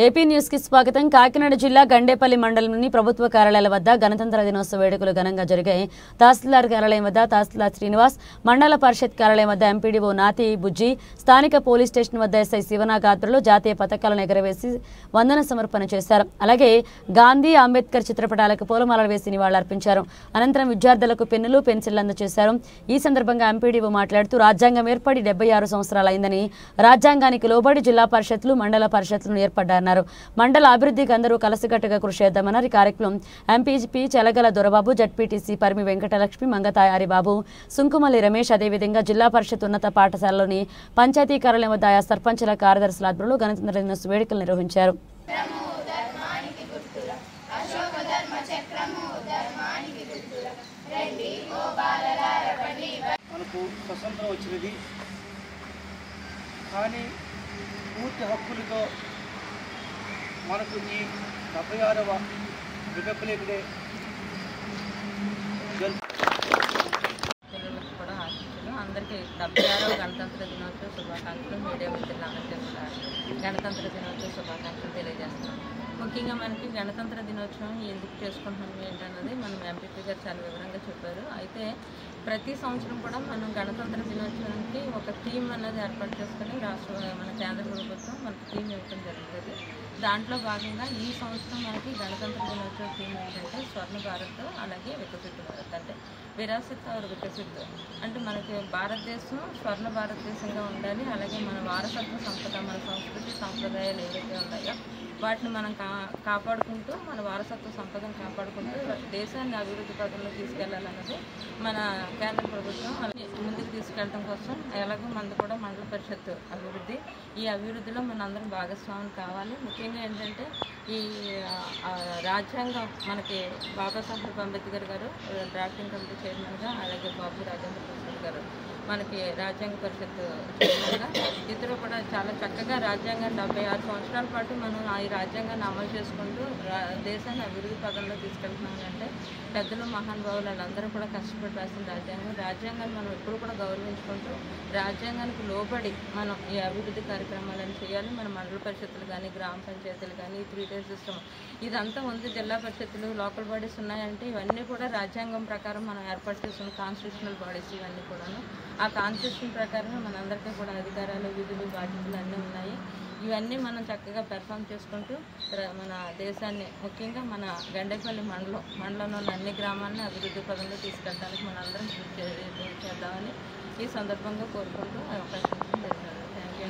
AP news కి స్వాగతం. కాకినాడ జిల్లా గండేపల్లి మండలంలోని ప్రభుత్వ కార్యాలయాల వద్ద గణతంత్ర దినోత్సవ వేడుకలు ఘనంగా జరిగాయి. తహసీల్దార్ కార్యాలయం వద్ద తహసీల్దార్ శ్రీనివాస్, మండల పరిషత్ కార్యాలయం వద్ద ఎంపీడీఓ నాతి బుజ్జి, స్థానిక పోలీస్ స్టేషన్ వద్ద ఎస్ఐ శివనాగ్ ఆధ్వర్యంలో జాతీయ పతాకాలను ఎగరవేసి వందన సమర్పణ చేశారు. అలాగే గాంధీ, అంబేద్కర్ చిత్రపటాలకు పూలమాలలు వేసి నివాళులర్పించారు. అనంతరం విద్యార్థులకు పెన్నులు, పెన్సిళ్లు అందజేశారు. ఈ సందర్భంగా ఎంపీడీఓ మాట్లాడుతూ రాజ్యాంగం ఏర్పడి 76 సంవత్సరాలైందని, రాజ్యాంగానికి లోబడి జిల్లా పరిషత్లు, మండల పరిషత్లను ఏర్పడ్డారు. మండల అభివృద్ధికి అందరూ కలసికట్టుగా కృషి చేద్దామన్నారు. ఈ కార్యక్రమం ఎంపీపీ చెలగల దొరబాబు, జడ్పీటీసీ పరిమి వెంకటలక్ష్మి, మంగతాయారి బాబు, సుంకుమల్లి రమేష్, అదేవిధంగా జిల్లా పరిషత్ ఉన్నత పాఠశాలలోని పంచాయతీ కార్యాలయం వద్ద ఆయా సర్పంచుల కార్యదర్శుల ఆధ్వర్యంలో గణతంత్ర దినోత్సవ వేడుకలు నిర్వహించారు. కానీ పూర్తి హక్కులతో మనకు ఈ 76వ రిపబ్లిక్ డే పిల్లలకు కూడా ఆశించలు. అందరికీ 76వ గణతంత్ర దినోత్సవ శుభాకాంక్షలు. మీడియా మిత్రులందరికీ కూడా గణతంత్ర దినోత్సవ శుభాకాంక్షలు తెలియజేస్తున్నాం. ముఖ్యంగా మనకి గణతంత్ర దినోత్సవం ఎందుకు చేసుకుంటున్నాం ఏంటన్నది మనం ఎంపీపీ గారు చాలా వివరంగా చెప్పారు. అయితే ప్రతి సంవత్సరం కూడా మనం గణతంత్ర దినోత్సవానికి ఒక థీమ్ అనేది ఏర్పాటు చేసుకుని మన కేంద్ర ప్రభుత్వం మనకి థీమ్ ఇవ్వడం జరుగుతుంది. దాంట్లో భాగంగా ఈ సంవత్సరం మనకి గణతంత్ర దినోత్సవ థీమ్ ఏంటంటే స్వర్ణ భారత్, అలాగే వికసిత భారత్. అంటే విరాసత్ ఆర్ వికసిత్ అంటే మనకి భారతదేశం స్వర్ణ భారతదేశంగా ఉండాలి. అలాగే మన వారసత్వ సంపద, మన సంస్కృతి సంప్రదాయాలు ఏవైతే ఉన్నాయో వాటిని మనం కాపాడుకుంటూ, మన వారసత్వ సంపదను కాపాడుకుంటూ దేశాన్ని అభివృద్ధి పథంలో తీసుకెళ్లాలన్నది మన కేంద్ర ప్రభుత్వం. అలాగే ముందుకు తీసుకెళ్ళడం కోసం ఎలాగో మనది కూడా మండల పరిషత్ అభివృద్ధి, ఈ అభివృద్ధిలో మనందరం భాగస్వాములు కావాలి. ముఖ్యంగా ఏంటంటే ఈ రాజ్యాంగం మనకి బాబాసాహెబ్ అంబేద్కర్ గారు డ్రాఫ్టింగ్ కమిటీ చైర్మన్గా, అలాగే బాబు రాజేంద్ర ప్రసాద్ గారు మనకి రాజ్యాంగ పరిషత్ చైర్మన్గా, ఇద్దరు కూడా చాలా చక్కగా రాజ్యాంగాన్ని 76 సంవత్సరాల పాటు మనం ఈ రాజ్యాంగాన్ని అమలు చేసుకుంటూ దేశాన్ని అభివృద్ధి పదంలో తీసుకెళ్తున్నామంటే పెద్దలు, మహానుభావులు వాళ్ళందరూ కూడా కష్టపడి రాసిన రాజ్యాంగాన్ని మనం ఎప్పుడు కూడా గౌరవించుకుంటూ రాజ్యాంగానికి లోబడి మనం ఈ అభివృద్ధి కార్యక్రమాలను చేయాలి. మన మండల పరిషత్తులు కానీ, గ్రామ పంచాయతీలు కానీ, 3-tier సిస్టమ్ ఇదంతా ఉంది. జిల్లా పరిషత్తులు, లోకల్ బాడీస్ ఉన్నాయంటే ఇవన్నీ కూడా రాజ్యాంగం ప్రకారం మనం ఏర్పాటు చేసుకున్న కాన్స్టిట్యూషనల్ బాడీస్ ఇవన్నీ కూడాను. ఆ కాన్స్టిట్యూషన్ ప్రకారమే మనందరికీ కూడా అధికారాలు, విధులు, బాధ్యతలు అన్నీ ఉన్నాయి. ఇవన్నీ మనం చక్కగా పెర్ఫామ్ చేసుకుంటూ మన దేశాన్ని, ముఖ్యంగా మన గండేపల్లి మండలంలో ఉన్న అన్ని గ్రామాలని అభివృద్ధి పదంలో తీసుకెళ్ళడానికి మనందరం కృషి చేద్దామని ఈ సందర్భంగా కోరుకుంటూ అవకాశం థ్యాంక్ యూ.